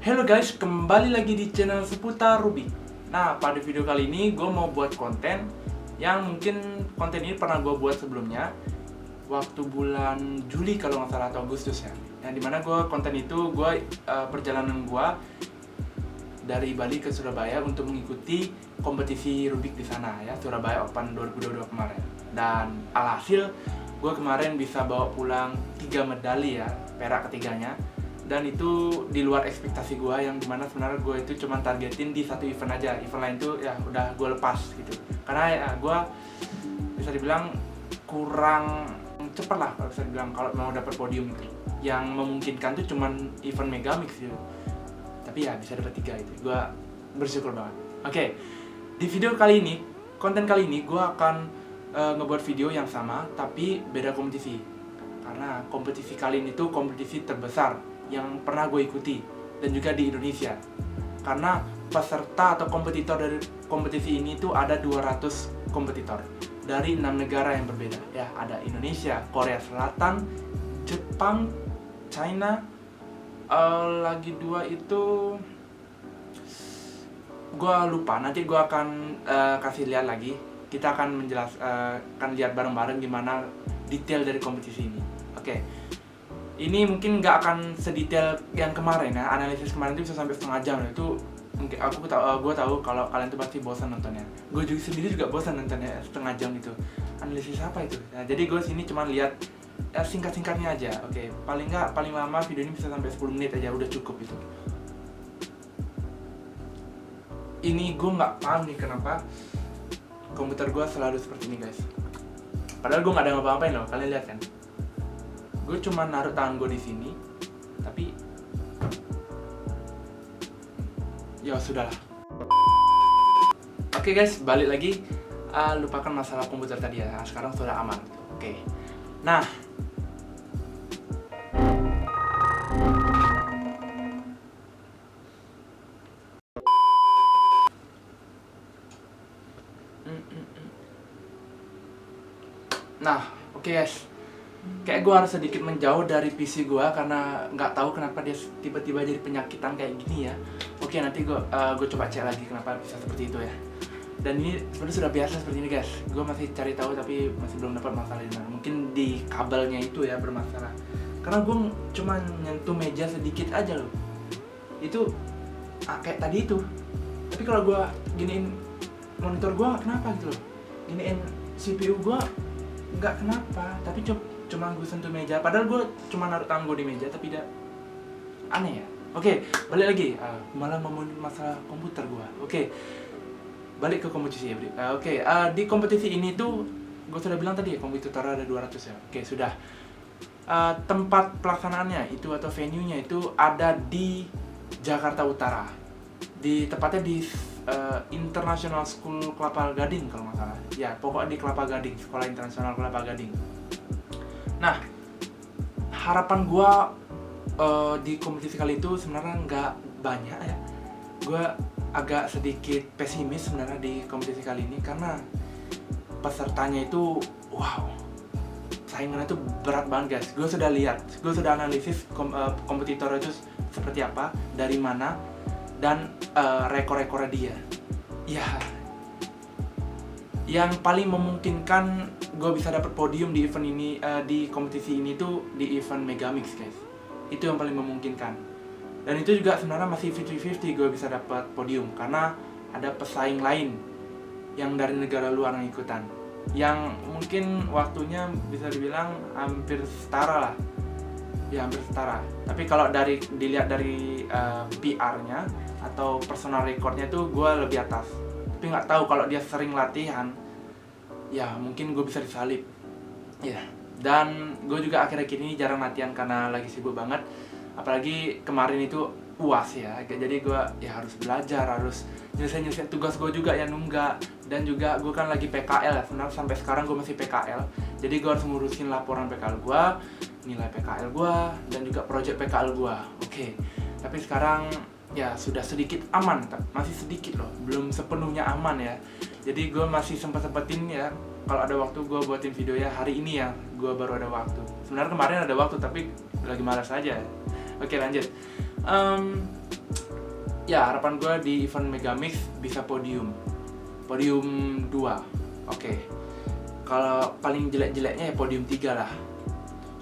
Halo guys, kembali lagi di channel seputar Rubik. Nah, pada video kali ini gue mau buat konten yang mungkin konten ini pernah gue buat sebelumnya waktu bulan Juli kalau nggak salah, atau Agustus ya. Yang dimana konten itu perjalanan gue dari Bali ke Surabaya untuk mengikuti kompetisi Rubik di sana ya, Surabaya Open 2022 kemarin. Dan alhasil gue kemarin bisa bawa pulang 3 medali ya, perak ketiganya. Dan itu di luar ekspektasi gue, yang dimana sebenarnya gue itu cuma targetin di satu event aja. Event lain tuh ya udah gue lepas gitu, karena ya gue bisa dibilang kurang cepat lah kalau bisa dibilang kalau mau dapat podium gitu. Yang memungkinkan tuh cuman event Megamix gitu, tapi ya bisa dapat 3 itu gue bersyukur banget. Oke, di video kali ini, konten kali ini gue akan ngebuat video yang sama tapi beda kompetisi, karena kompetisi kali ini tuh kompetisi terbesar yang pernah gue ikuti dan juga di Indonesia, karena peserta atau kompetitor dari kompetisi ini tuh ada 200 kompetitor dari 6 negara yang berbeda ya. Ada Indonesia, Korea Selatan, Jepang, China, lagi 2 itu gue lupa, nanti gue akan kasih lihat lagi. Kita akan akan lihat bareng-bareng gimana detail dari kompetisi ini. Oke. Ini mungkin nggak akan sedetail yang kemarin ya, analisis kemarin itu bisa sampai setengah jam. Itu mungkin gue tahu kalau kalian tuh pasti bosan nontonnya. Gue juga sendiri juga bosan nontonnya setengah jam itu. Analisis apa itu? Nah, jadi gue sini cuma lihat singkat-singkatnya aja. Oke, paling lama video ini bisa sampai 10 menit aja, udah cukup itu. Ini gue nggak paham nih kenapa komputer gue selalu seperti ini guys. Padahal gue nggak ada ngapa-ngapain loh, kalian lihat kan? Gue cuma naruh tangan gue di sini, tapi ya sudahlah. Oke guys, balik lagi. Lupakan masalah komputer tadi ya. Sekarang sudah aman. Oke. Nah, oke guys. Kayak gue harus sedikit menjauh dari PC gue karena nggak tahu kenapa dia tiba-tiba jadi penyakitan kayak gini ya. Oke, nanti gue coba cek lagi kenapa bisa seperti itu ya. Dan ini sebenarnya sudah biasa seperti ini guys. Gue masih cari tahu tapi masih belum dapat masalah di mana. Mungkin di kabelnya itu ya bermasalah. Karena gue cuma nyentuh meja sedikit aja loh. Itu kayak tadi itu. Tapi kalau gue giniin monitor gue kenapa gitu loh. Giniin CPU gue nggak kenapa. Tapi cuma gue sentuh meja, padahal gue cuma naruh tangan gue di meja, tapi tidak aneh ya. Oke, balik lagi, malah ngomongin masalah komputer gue. Oke, balik ke kompetisi ya Bri. Di kompetisi ini tuh gue sudah bilang tadi ya, kompetitor ada 200 ya. Oke, sudah. Tempat pelaksanaannya itu atau venue-nya itu ada di Jakarta Utara, tepatnya di International School Kelapa Gading kalau nggak salah ya, pokoknya di Kelapa Gading, Sekolah Internasional Kelapa Gading. Nah, harapan gue di kompetisi kali itu sebenarnya nggak banyak ya. Gue agak sedikit pesimis sebenarnya di kompetisi kali ini karena pesertanya itu wow, saingannya itu berat banget guys. Gue sudah lihat, gue sudah analisis kompetitor itu seperti apa, dari mana, dan rekor-rekornya dia. Ya, yang paling memungkinkan gue bisa dapat podium di event ini, di kompetisi ini tuh di event Megamix guys. Itu yang paling memungkinkan. Dan itu juga sebenarnya masih 50-50 gue bisa dapat podium, karena ada pesaing lain yang dari negara luar yang ikutan, yang mungkin waktunya bisa dibilang hampir setara lah. Ya hampir setara. Tapi kalau dilihat dari PR-nya atau personal record-nya tuh gue lebih atas. Tapi nggak tahu kalau dia sering latihan, ya mungkin gue bisa disalip ya. Dan gue juga akhir-akhir ini jarang latihan karena lagi sibuk banget, apalagi kemarin itu UAS ya. Jadi gue ya harus belajar, harus nyelesain tugas gue juga yang nunggak. Dan juga gue kan lagi PKL ya, sebenarnya sampai sekarang gue masih PKL. Jadi gue harus ngurusin laporan PKL gue, nilai PKL gue, dan juga project PKL gue. Oke, tapi sekarang ya sudah sedikit aman, masih sedikit loh, belum sepenuhnya aman ya. Jadi gue masih sempat-sempatin ya, kalau ada waktu gue buatin video ya. Hari ini ya gue baru ada waktu. Sebenarnya kemarin ada waktu tapi lagi malas aja. Oke, lanjut. Ya harapan gue di event Megamix bisa podium 2. Oke. Kalau paling jelek-jeleknya ya podium 3 lah.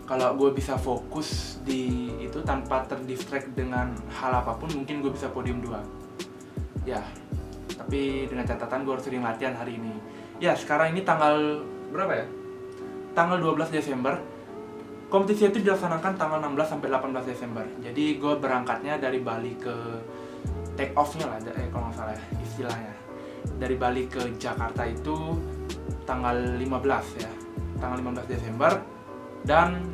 Kalau gue bisa fokus di itu tanpa terdistract dengan hal apapun, mungkin gue bisa podium 2. Ya, tapi dengan catatan gue harus sering latihan hari ini. Ya, sekarang ini tanggal berapa ya? Tanggal 12 Desember. Kompetisi itu dilaksanakan tanggal 16 sampai 18 Desember. Jadi gue berangkatnya dari Bali ke take off-nya lah, kalau nggak salah ya, istilahnya. Dari Bali ke Jakarta itu tanggal 15 ya. Tanggal 15 Desember. Dan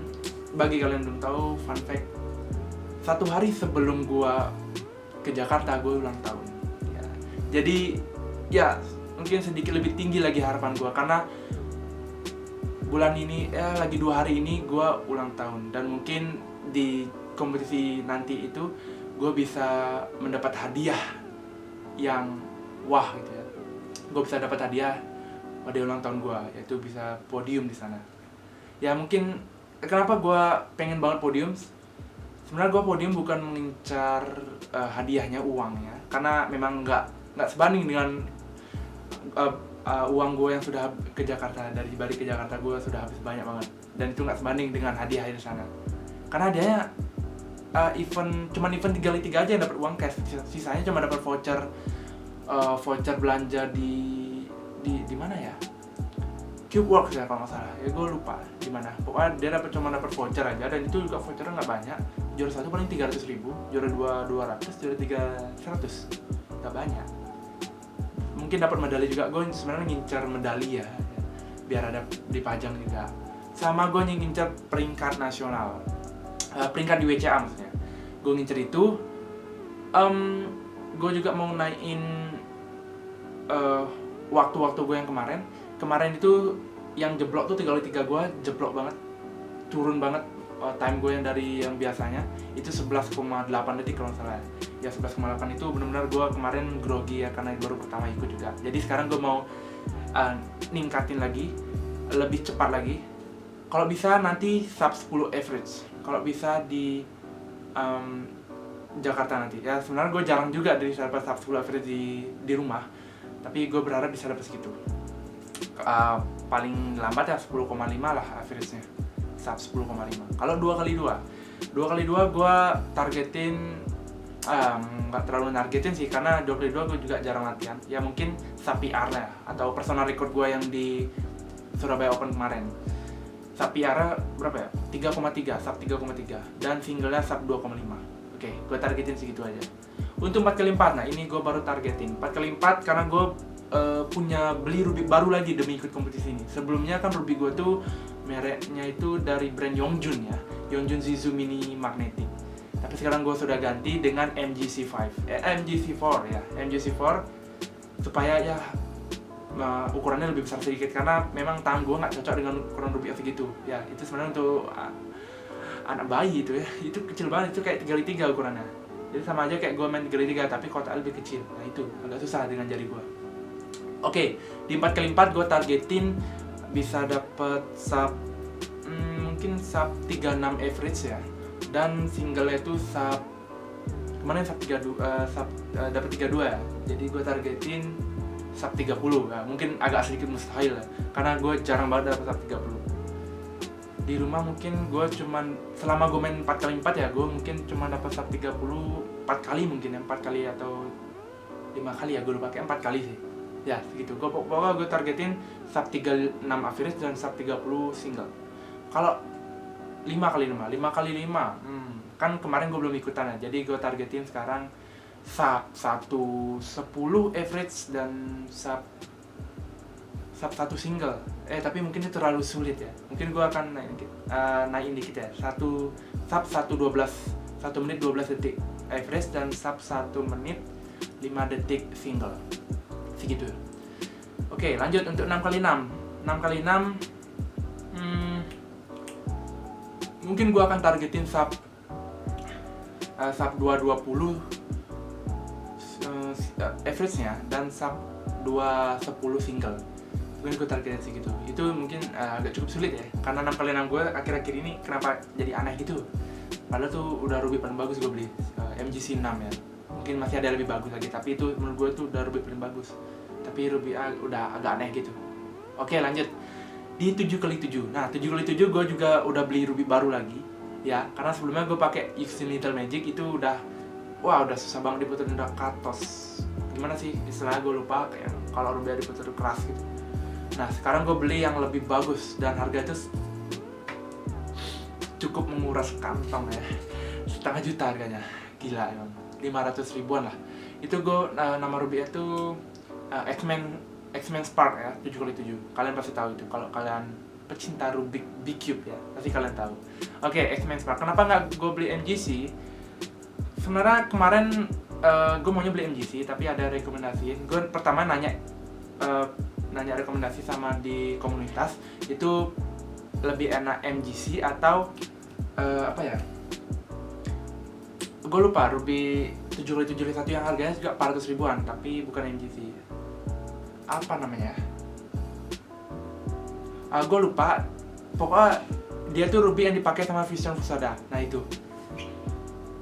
bagi kalian belum tahu, fun fact, 1 hari sebelum gue ke Jakarta, gue ulang tahun ya. Jadi ya mungkin sedikit lebih tinggi lagi harapan gue, karena bulan ini lagi 2 hari ini gue ulang tahun. Dan mungkin di kompetisi nanti itu gue bisa mendapat hadiah yang wah gitu ya. Gue bisa dapat hadiah pada ulang tahun gue, yaitu bisa podium di sana. Ya mungkin kenapa gue pengen banget podium? Sebenarnya gue podium bukan mengincar hadiahnya, uangnya, karena memang nggak sebanding dengan uang gue yang sudah ke Jakarta. Dari Bali ke Jakarta gue sudah habis banyak banget, dan itu nggak sebanding dengan hadiah di sana. Karena hadiahnya cuman event 3x3 aja yang dapat uang cash, sisanya cuma dapat voucher belanja di mana ya? Cube Works ya kalau nggak salah, ya gue lupa di mana. Pokoknya dia cuma dapat voucher aja, dan itu juga vouchernya nggak banyak. Juara 1 paling 300.000, juara 2 200, juara 3 100, nggak banyak. Mungkin dapat medali juga. Gue sebenarnya ngincar medali ya, biar ada dipajang juga. Sama gue ngincar peringkat nasional, peringkat di WCA maksudnya. Gue ngincar itu. Gue juga mau naikin waktu-waktu gue yang kemarin itu yang jeblok tuh 3x3 gue jeblok banget, turun banget. Time gue yang dari yang biasanya itu 11,8 detik kalau nggak salah ya. 11,8 itu benar-benar gue kemarin grogi ya, karena baru pertama ikut juga. Jadi sekarang gue mau ningkatin lagi, lebih cepat lagi. Kalau bisa nanti sub 10 average, kalau bisa di Jakarta nanti ya. Sebenarnya gue jarang juga dari dapat sub 10 average di rumah, tapi gue berharap bisa dapat segitu. Paling lambat ya 10,5 lah average-nya, sub 10,5. Kalau 2x2 gue targetin, nggak terlalu nargetin sih, karena 2x2 gue juga jarang latihan. Ya mungkin sub PR lah, atau personal record gue yang di Surabaya Open kemarin. Sub PR berapa ya? 3,3, sub 3,3, dan singlenya sub 2,5. Oke, gue targetin segitu aja. Untuk 4x4, nah ini gue baru targetin 4x4 karena gue punya beli Ruby baru lagi demi ikut kompetisi ini. Sebelumnya kan Ruby gue tuh mereknya itu dari brand Yongjun ya, Yongjun Zizu Mini Magnetic. Tapi sekarang gue sudah ganti dengan MGC4 ya, MGC4, supaya ya ukurannya lebih besar sedikit, karena memang tangan gue nggak cocok dengan ukuran Ruby segitu ya. Itu sebenarnya untuk anak bayi itu ya, itu kecil banget, itu kayak 3x3 ukurannya. Jadi sama aja kayak gue main 3x3 tapi kotaknya lebih kecil. Nah itu agak susah dengan jari gue. Oke, di 4x4 gue targetin bisa dapet sub mungkin sub 36 average ya. Dan single itu sub kemarin sub 32, dapat 32 ya. Jadi gue targetin sub 30 ya. Mungkin agak sedikit mustahil ya, karena gue jarang banget dapat sub 30. Di rumah mungkin gue cuman, selama gue main 4x4 ya, gue mungkin cuma dapat sub 30 4 kali mungkin ya, 4 kali atau 5 kali ya, gue lupa, kayak 4 kali sih ya segitu. Pokoknya gue targetin sub 36 average dan sub 30 single. Kalau 5x5 kan kemarin gue belum ikutan ya, jadi gue targetin sekarang sub 110 average dan sub 1 single. Tapi mungkin itu terlalu sulit ya, mungkin gue akan naikin dikit ya, sub 1 menit 12 detik average dan sub 1 menit 5 detik single, segitu. Oke, lanjut untuk 6x6. 6x6 mungkin gua akan targetin sub 220 average-nya dan sub 210 single. Mungkin gue targetin segitu. Itu mungkin agak cukup sulit ya, karena 6x6 gue akhir-akhir ini kenapa jadi aneh gitu. Padahal tuh udah Ruby paling bagus gue beli. MGC 6 ya. Mungkin masih ada lebih bagus lagi, tapi itu menurut gue tuh udah Ruby paling bagus. Tapi Ruby A udah agak aneh gitu. Oke, lanjut. Di 7x7. Nah, 7x7 gue juga udah beli Ruby baru lagi ya, karena sebelumnya gue pakai Using Little Magic itu udah susah banget diputerin, udah katos. Gimana sih istilahnya gue lupa, kayak kalau Ruby A diputer keras gitu. Nah, sekarang gue beli yang lebih bagus dan harga itu cukup menguras kantong ya. 500 juta harganya. Gila emang. 500 ribuan lah. Itu gue nama Ruby itu X-Men Spark ya, 7x7. Kalian pasti tahu itu kalau kalian pecinta Rubik B-Cube ya, pasti kalian tahu. Oke, X-Men Spark. Kenapa nggak gue beli MGC? Sebenarnya kemarin gue maunya beli MGC, tapi ada rekomendasi. Gue pertama nanya rekomendasi sama di komunitas, itu lebih enak MGC atau apa ya? Gue lupa, Ruby 7x7 yang harganya juga 400 ribuan, tapi bukan MGC. Apa namanya? Gue lupa. Pokoknya dia tuh Ruby yang dipakai sama Vision Fusada. Nah itu.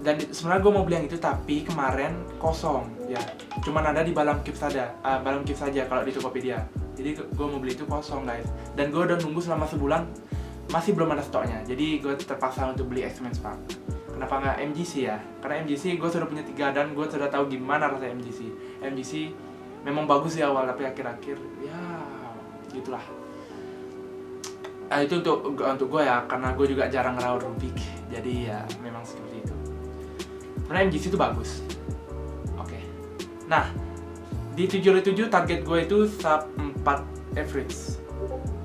Dan sebenarnya gue mau beli yang itu, tapi kemarin kosong ya. Cuman ada di Balam Cube saja kalau di Tokopedia. Jadi gue mau beli itu kosong guys. Dan gue udah nunggu selama sebulan, masih belum ada stoknya. Jadi gue terpaksa untuk beli X-Men Spark. Kenapa nggak MGC ya? Karena MGC gue sudah punya 3 dan gue sudah tahu gimana rasa MGC. MGC memang bagus di awal, tapi akhir-akhir ya gitulah. Itu untuk gue ya, karena gue juga jarang ngerawat Rubik. Jadi ya memang seperti itu. Karena MGC itu bagus. Oke. Nah, di 7x7 target gue itu sub 4 average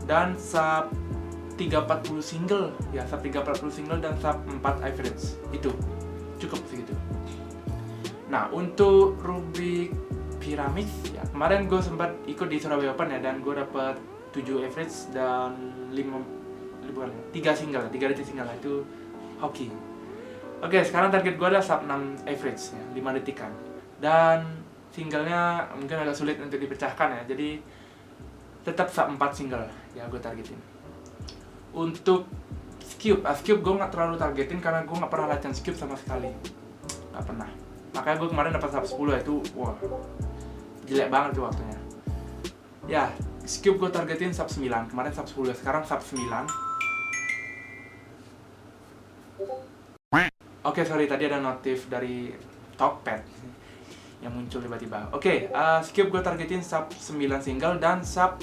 dan sub 340 single ya, sub 340 single dan sub 4 average. Itu cukup segitu. Nah, untuk Rubik Pyramid ya, kemarin gue sempat ikut di Surabaya Open ya, dan gue dapet 7 average dan 3 single, 3 detik single, itu hoki. Oke, sekarang target gue adalah sub 6 average ya, 5 detikan. Dan singlenya mungkin agak sulit untuk dipecahkan ya, jadi tetap sub 4 single ya gue targetin. Untuk Cube gue nggak terlalu targetin karena gue nggak pernah latihan Cube sama sekali, nggak pernah. Makanya gue kemarin dapat sub 10 itu, wah jelek banget tuh waktunya. Ya, Cube gue targetin sub 9, kemarin sub 10, sekarang sub 9. Oke, sorry, tadi ada notif dari Talkpad yang muncul tiba-tiba. Oke, Cube gue targetin sub 9 single dan sub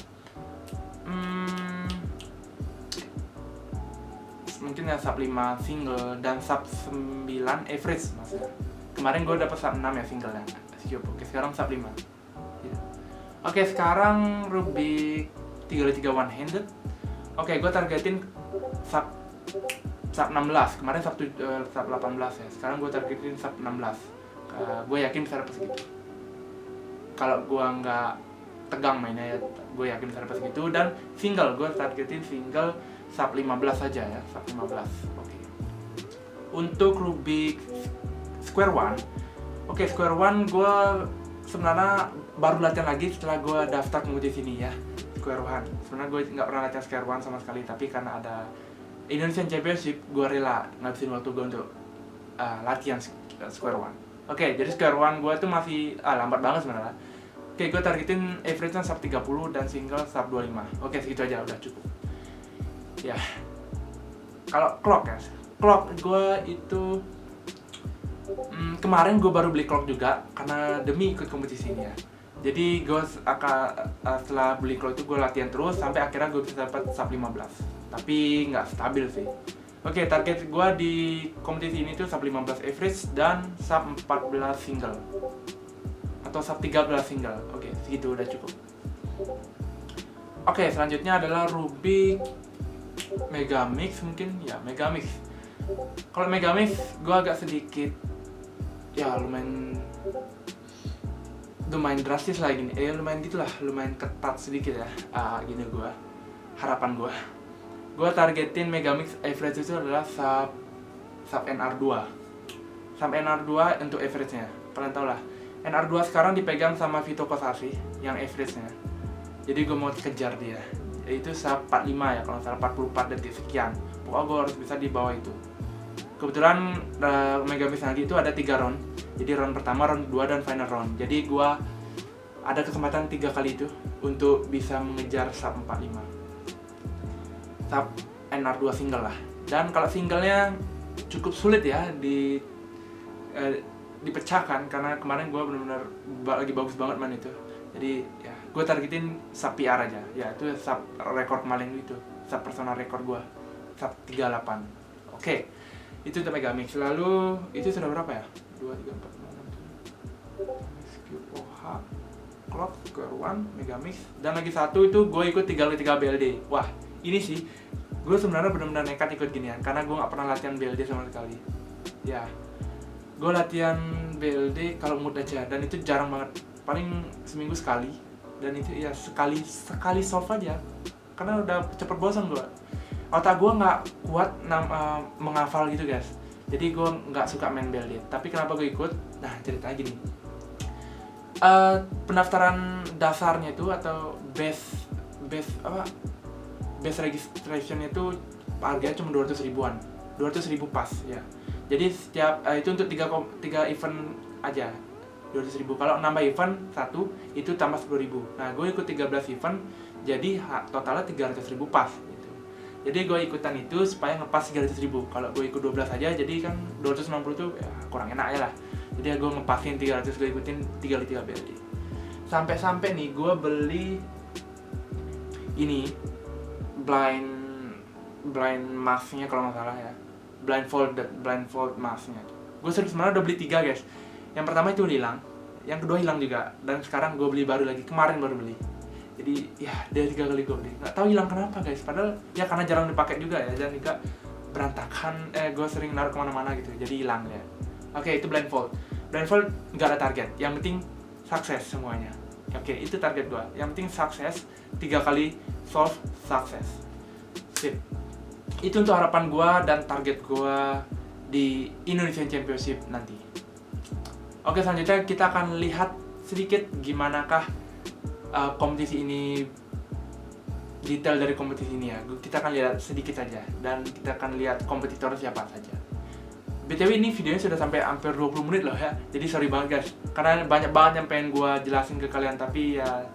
mungkin ya sub 5 single dan sub 9 average maksudnya. Kemarin gue dapet sub 6 ya singlenya Cube. Oke, sekarang sub 5 ya. Oke, sekarang Rubik 3x3 one handed. Oke, gue targetin sub 16. Kemarin sub 18 ya. Sekarang gue targetin sub 16. Gue yakin bisa dapet segitu. Kalau gue nggak tegang mainnya ya, gue yakin bisa dapet segitu. Dan single, gue targetin single sub 15 saja ya, sub 15. Oke. Untuk Rubik Square One, oke, Square One gue sebenarnya baru latihan lagi setelah gue daftar kompetisi ini ya, Square One. Sebenarnya gue nggak pernah latihan Square One sama sekali, tapi karena ada Indonesian Championship, gue rela ngabisin waktu gue untuk latihan Square One. Oke, jadi Square One gue tuh masih lambat banget sebenarnya. Oke, gue targetin average-nya sub 30 dan single sub 25. Oke, segitu aja udah cukup. Ya, kalau clock ya, clock gue itu kemarin gue baru beli clock juga karena demi ikut kompetisi ini ya. Jadi gue setelah beli clock itu gue latihan terus sampai akhirnya gue bisa dapat sub 15. Tapi nggak stabil sih. Oke, target gue di kompetisi ini tuh sub 15 average dan sub 14 single atau sub 13 single. Oke, segitu udah cukup. Oke, selanjutnya adalah Rubik Megamix mungkin ya, Megamix. Kalau Megamix gue agak sedikit ya lumayan drastis lah gini, lumayan gitulah, lumayan ketat sedikit ya. Gini gue, harapan gue targetin Megamix average itu adalah sub NR2. Sub NR2 untuk average-nya. Kalian tau lah, NR2 sekarang dipegang sama Vito Kosasi yang average-nya. Jadi gue mau kejar dia. Itu sub 45 ya, kalau salah 44 detik sekian. Pokoknya gue harus bisa di bawah itu. Kebetulan Megamix nanti itu ada 3 round. Jadi round pertama, round 2, dan final round. Jadi gue ada kesempatan 3 kali itu untuk bisa mengejar sub 45, sub NR2 single lah. Dan kalau singlenya cukup sulit ya dipecahkan, karena kemarin gue benar-benar lagi bagus banget main itu. Jadi ya gue targetin sub PR aja, ya itu sub rekor kemarin itu, sub personal rekor gue, sub 38. Oke, itu untuk Megamix. Lalu itu sudah berapa ya? 2, 3, 4, 5, 6, 7 OH, Clock, Square One, Megamix. Dan lagi satu itu gue ikut 3x3 BLD. Wah, ini sih gue sebenarnya benar-benar nekat ikut ginian, karena gue nggak pernah latihan BLD sama sekali. Ya, gue latihan BLD kalau mood aja, dan itu jarang banget, paling seminggu sekali. Dan itu ya sekali solve aja, karena udah cepet bosan gue. Otak gue nggak kuat menghafal gitu guys. Jadi gue nggak suka main BLD. Tapi kenapa gue ikut? Nah, ceritanya gini. Pendaftaran dasarnya itu atau base registration itu harganya cuma 200 ribuan, 200 ribu pas ya. Jadi setiap itu untuk 3 event aja, 200 ribu. Kalau nambah event satu itu tambah 10 ribu. Nah, gue ikut 13 event, jadi totalnya 300 ribu pas gitu. Jadi gue ikutan itu supaya ngepas 300 ribu. Kalau gue ikut 12 aja, jadi kan 260 tuh ya, kurang enak ya lah. Jadi gue ngepasin 300, gue ikutin 3x3 BLD. Sampai nih gue beli ini blind masknya kalau nggak salah ya, blindfold masknya. Gue sebenarnya udah beli 3 guys. Yang pertama itu hilang, yang kedua hilang juga, dan sekarang gue beli baru lagi, kemarin baru beli. Jadi ya dari 3 kali gue beli, nggak tahu hilang kenapa guys. Padahal ya karena jarang dipakai juga ya, dan juga berantakan. Gue sering naruh kemana-mana gitu, jadi hilang ya. Oke, itu blindfold nggak ada target, yang penting sukses semuanya. Oke, itu target gue, yang penting sukses, 3 kali solve sukses. Sip. Itu untuk harapan gue dan target gue di Indonesian Championship nanti. Oke, selanjutnya kita akan lihat sedikit gimanakah kompetisi ini, detail dari kompetisi ini ya. Kita akan lihat sedikit saja, dan kita akan lihat kompetitor siapa saja. BTW ini videonya sudah sampai hampir 20 menit loh ya. Jadi sorry banget guys, karena banyak banget yang pengen gue jelasin ke kalian, tapi ya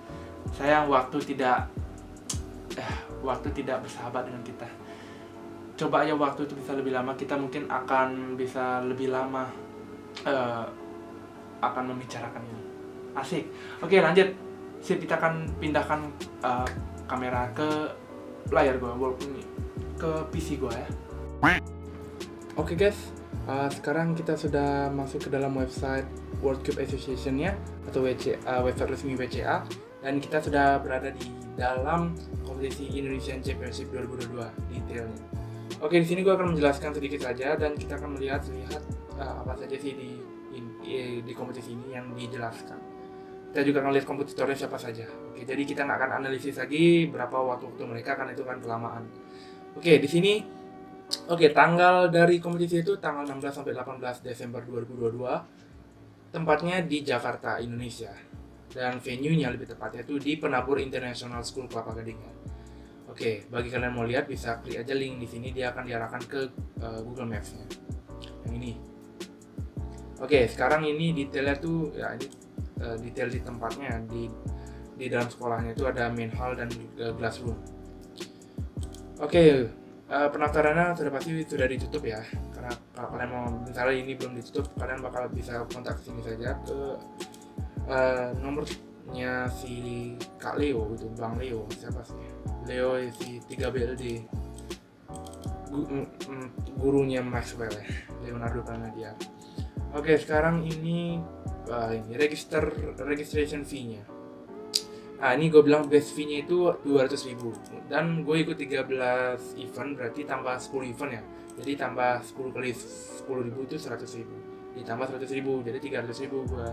sayang waktu tidak bersahabat dengan kita. Coba aja waktu itu bisa lebih lama, kita mungkin akan bisa lebih lama akan membicarakan ini. Asik. Oke, lanjut. Sip, kita akan pindahkan kamera ke layar gue, walaupun ke PC gue ya. Oke guys, sekarang kita sudah masuk ke dalam website World Cube Association-nya, atau website resmi WCA, dan kita sudah berada di dalam kompetisi Indonesian Championship 2022 detailnya. Oke, di sini gue akan menjelaskan sedikit saja, dan kita akan melihat apa saja sih di kompetisi ini yang dijelaskan. Kita juga akan lihat kompetitornya siapa saja. Oke, jadi kita nggak akan analisis lagi berapa waktu mereka, karena itu kan kelamaan. Oke, di sini tanggal dari kompetisi itu tanggal 16 sampai 18 Desember 2022. Tempatnya di Jakarta, Indonesia. Dan venue-nya lebih tepatnya itu di Penabur International School Kelapa Gading. Oke, bagi kalian mau lihat bisa klik aja link di sini, dia akan diarahkan ke Google Maps-nya. Yang ini. Oke, sekarang ini detailnya tuh ya, ini detail di tempatnya, di dalam sekolahnya itu ada main hall dan classroom. Oke, pendaftarannya sudah ditutup ya, karena kalau kalian mau, misalnya ini belum ditutup, kalian bakal bisa kontak sini saja ke nomornya si Kak Leo, itu Bang Leo, siapa sih? Leo si 3BLD, gurunya Maxwell ya, Leonardo Pranadia. Oke, sekarang ini registration fee-nya. Nah, ini gue bilang base fee-nya itu 200.000, dan gue ikut 13 event, berarti tambah 10 event ya. Jadi tambah 10 kali 10.000 itu 100.000, ditambah 100.000, jadi 300.000 gue.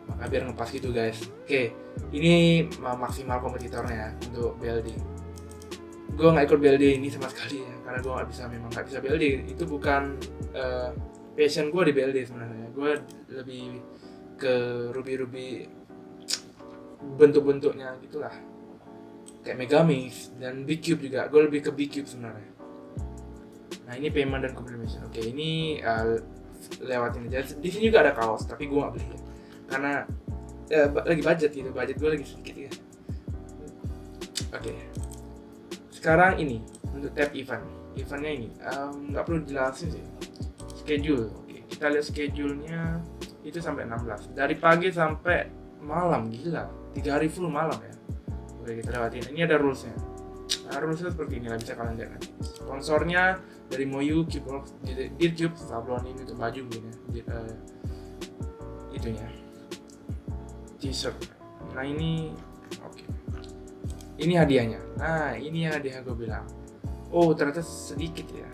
Maka biar ngepas gitu guys. Oke, ini maksimal kompetitornya ya untuk BLD. Gue nggak ikut BLD ini sama sekali ya, karena gue memang nggak bisa BLD. Itu bukan passion gue di BLD sebenarnya. Gue lebih ke ruby bentuk-bentuknya gitulah, kayak Megamix dan B-Cube juga. Gue lebih ke B-Cube sebenarnya. Nah ini payment dan confirmation. Oke, ini lewatin aja. Di sini juga ada kaos, tapi gue nggak beli ya, karena lagi budget gitu, budget gue lagi sedikit ya. Oke, sekarang ini untuk tab eventnya ini nggak perlu jelasin sih. Schedule, oke, kita lihat schedule-nya itu sampai 16, dari pagi sampai malam, gila, 3 hari full malam ya. Oke, kita lewatin. Ini ada rulesnya. Nah, rulesnya seperti ini lah, bisa kalian lihat nanti. Sponsornya dari Moyu, Cubeworks, Dircube, sablon ini untuk baju gini ya. Itunya t-shirt. Nah ini oke. Ini hadiahnya. Nah ini hadiah gue bilang. Oh ternyata sedikit ya.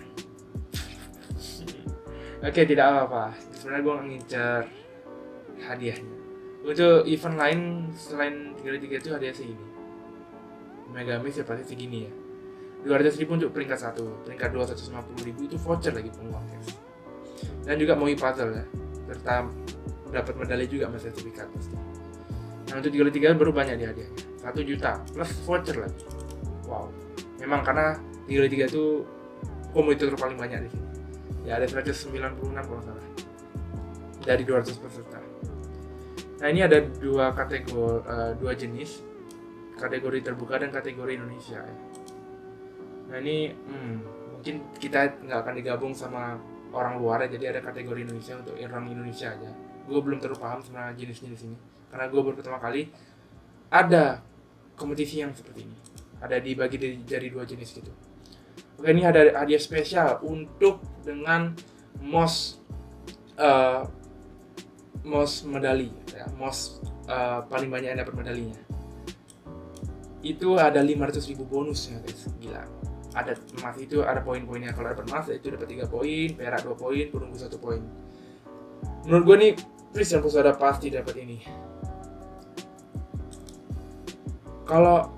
Oke, tidak apa-apa. Sebenarnya gue ngincar hadiahnya. Untuk event lain selain 3x3 itu hadiah segini. Megamix ya pasti segini ya. 200.000 untuk peringkat 1, peringkat 2 150.000 itu voucher lagi peluang guys. Dan juga Moyu puzzle ya, serta dapat medali juga sama sertifikat pasti. Nah untuk 3x3 baru banyak di hadiahnya, 1 juta plus voucher lagi. Wow, memang karena 3x3 itu kompetitor paling banyak di sini. Ya ada 196 kalau salah dari 200 peserta. Nah ini ada dua kategori, dua jenis, kategori terbuka dan kategori Indonesia ya. Nah ini mungkin kita nggak akan digabung sama orang luar ya, jadi ada kategori Indonesia untuk orang Indonesia aja. Gue belum terlalu paham sama jenis-jenis ini karena gue baru pertama kali ada kompetisi yang seperti ini, ada dibagi dari dua jenis gitu. Oke, ini ada hadiah spesial untuk dengan most medali ya, most paling banyak yang dapat medalinya. Itu ada 500.000 bonus ya guys, gila. Ada emas itu ada poin-poinnya, kalau dapat emas itu dapat 3 poin, perak 2 poin, perunggu 1 poin. Menurut gue nih please yang pusada pasti dapat ini. Kalau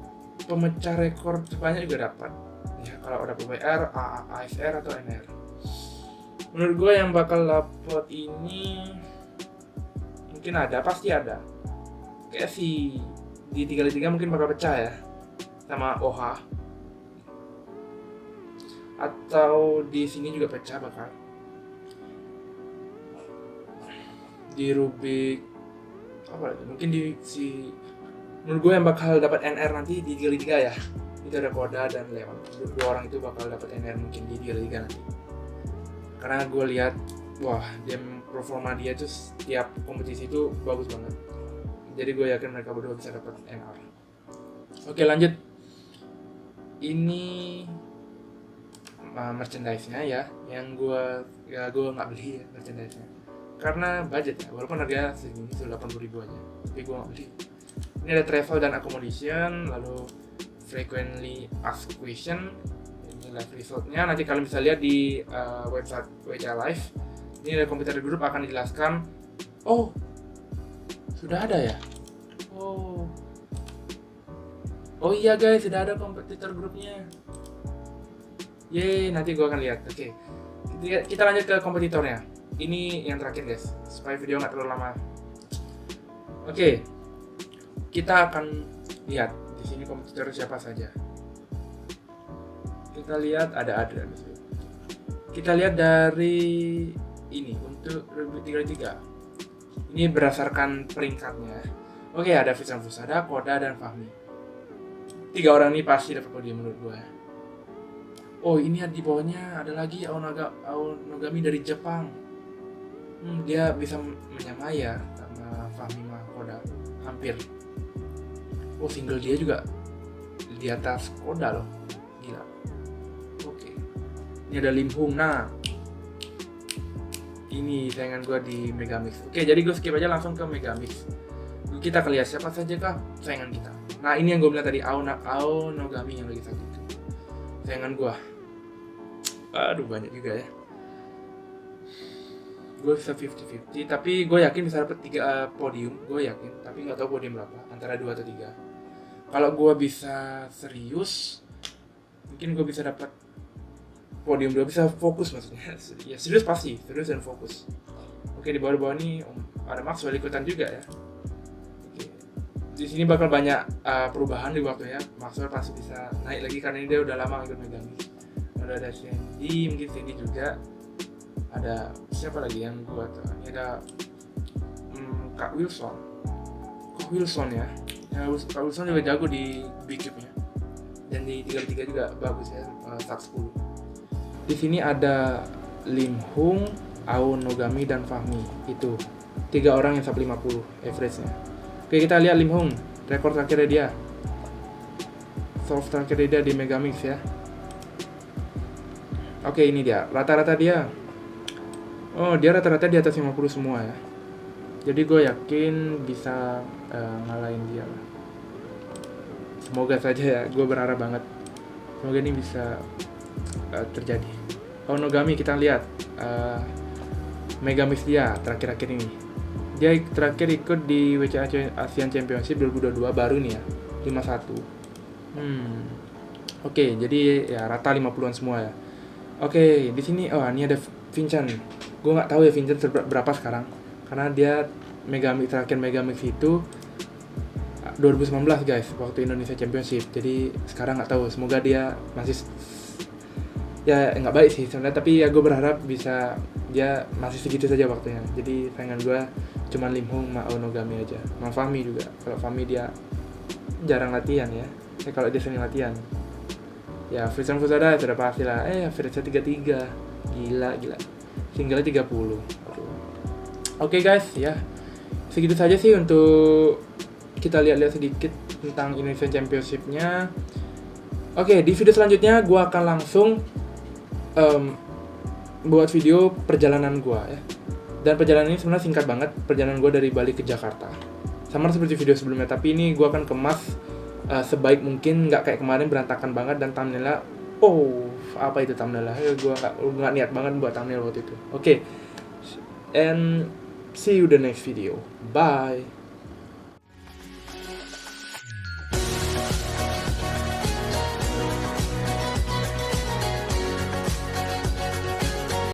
pemecah rekor terbanyak juga dapat ya, kalau ada PBR, AFR atau NR. Menurut gue yang bakal dapat ini mungkin pasti ada. Kayak si di 3x3 mungkin bakal pecah ya sama OH, atau di sini juga pecah bakal di Rubik apa lagi, mungkin di si, menurut gue yang bakal dapat NR nanti di 3x3 ya, itu ada Koda dan Leon. Dua orang itu bakal dapat NR mungkin di 3x3 nanti, karena gue lihat wah performa dia tuh setiap kompetisi itu bagus banget. Jadi gue yakin mereka berdua bisa dapat NR. Oke lanjut. Ini merchandise-nya ya, yang gue nggak beli ya merchandise-nya karena budget ya, walaupun harga segini itu 80.000 aja, tapi gue nggak beli. Ini ada travel dan accommodation, lalu frequently asked question, ini live result-nya. Nanti kalian bisa lihat di website WCA Live. Ini ada komputer group akan dijelaskan. Oh sudah ada ya? Oh iya guys, sudah ada kompetitor grupnya. Yeay, nanti gue akan lihat. Oke, kita lanjut ke kompetitornya. Ini yang terakhir guys, supaya video nggak terlalu lama. Oke, kita akan lihat di sini kompetitor siapa saja. Kita lihat ada Adrian. Kita lihat dari ini untuk Rubik 3x3. Ini berdasarkan peringkatnya. Oke, ada Visan Fusada, Koda, dan Fahmi. 3 orang ini pasti dapat podium menurut gue. Oh, ini di bawahnya ada lagi Aonogami dari Jepang. Dia bisa menyamai ya sama Fahmi sama Koda, hampir. Oh, single dia juga di atas Koda loh. Gila. Oke. Ini ada Lim Hung. Nah, ini saingan gue di Megamix. Oke, jadi gue skip aja langsung ke Megamix. Kita akan lihat siapa saja kah saingan kita. Nah, ini yang gue bilang tadi, Aonogami yang lagi sakit itu saingan gue. Aduh, banyak juga ya. Gue bisa 50-50, tapi gue yakin bisa dapet 3 podium. Gue yakin, tapi gak tahu podium berapa, antara 2 atau 3. Kalau gue bisa serius, mungkin gue bisa dapat podium 2, bisa fokus maksudnya. Ya serius pasti, serius dan fokus. Oke, di bawah-bawah ini ada Maxwell ikutan juga ya. Oke. Di sini bakal banyak perubahan di waktunya. Maxwell pasti bisa naik lagi karena ini dia udah lama ikut Megamix. Ada udah ada Sandy, mungkin Sandy juga. Ada siapa lagi yang gue tahu? Ini ada Kak Wilson. Kok Wilson ya? Kak Wilson juga jago di B-Cube ya. Dan di 3 juga bagus ya, top 10. Di sini ada Lim Hung, Aonogami dan Fahmi. Itu 3 orang yang sub 50 average-nya. Oke, kita lihat Lim Hung, rekor terakhirnya dia. Solve terakhirnya dia di Megamix ya. Oke, ini dia. Rata-rata dia. Oh, dia rata-rata di atas 50 semua ya. Jadi gue yakin bisa ngalahin dia lah. Semoga saja ya, gue berharap banget. Semoga ini bisa terjadi. Aonogami kita lihat. Megamix dia terakhir-akhir ini. Dia terakhir ikut di WCA Asian Championship 2022 baru nih ya, 51. Oke, jadi ya rata 50-an semua ya. Oke, di sini ini ada Vincent. Gue nggak tahu ya Vincent berapa sekarang, karena dia terakhir Megamix itu 2019 guys, waktu Indonesia Championship. Jadi sekarang nggak tahu. Semoga dia masih ya nggak baik sih sebenarnya, tapi ya gue berharap bisa dia masih segitu saja waktunya. Jadi saingan gue cuma Lim Hung sama Aonogami aja, sama Fahmi juga. Kalau Fahmi dia jarang latihan ya. Kalau dia sering latihan ya Frisan Fusada sudah pasti lah. Frisan 33 gila single 30. Oke guys ya, segitu saja sih untuk kita lihat-lihat sedikit tentang Indonesian Championship-nya. Oke, di video selanjutnya gue akan langsung buat video perjalanan gue ya. Dan perjalanan ini sebenarnya singkat banget, perjalanan gue dari Bali ke Jakarta. Sama seperti video sebelumnya, tapi ini gue akan kemas sebaik mungkin, nggak kayak kemarin berantakan banget dan thumbnailnya apa itu thumbnailnya, gue nggak niat banget buat thumbnail waktu itu. Oke, and see you the next video, bye.